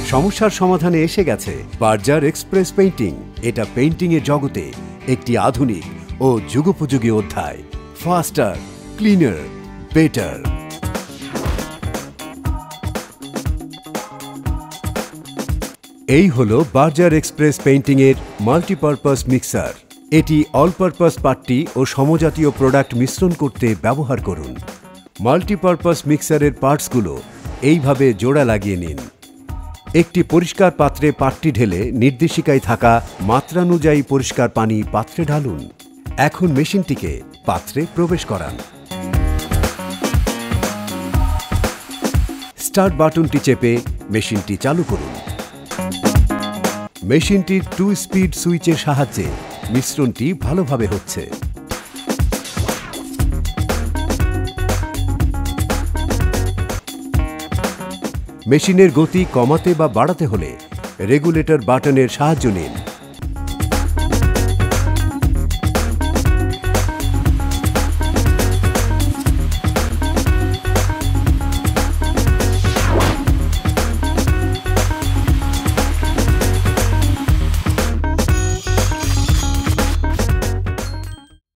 সমস্যার সমাধানে এসে গেছে বার্জার এক্সপ্রেস পেইন্টিং। এটা পেইন্টিং এর জগতে একটি আধুনিক ও যুগোপযোগী অধ্যায়। ফাস্টার, ক্লিনার, বেটার। এই হলো বার্জার এক্সপ্রেস পেইন্টিং এর মাল্টিপারপাস মিক্সার। এটি অল-পারপাস পাট্টি ও সমজাতীয় প্রোডাক্ট মিশ্রণ করতে ব্যবহার করুন। মাল্টিপারপাস মিক্সারের পার্টসগুলো এইভাবে জোড়া লাগিয়ে নিন। একটি পরিষ্কার পাত্রে পাট্টি ঢেলে নির্দেশিকায় থাকা মাত্রানুযায়ী পরিষ্কার পানি পাত্রে ঢালুন। এখন মেশিনটিকে পাত্রে প্রবেশ করান। স্টার্ট বাটনটি চেপে মেশিনটি চালু করুন। মেশিনটির 2 স্পিড সুইচের সাহায্যে মিশ্রণটি ভালোভাবে হচ্ছে। মেশিনের গতি কমাতে বা বাড়াতে হলে রেগুলেটর বাটনের সাহায্য নিন।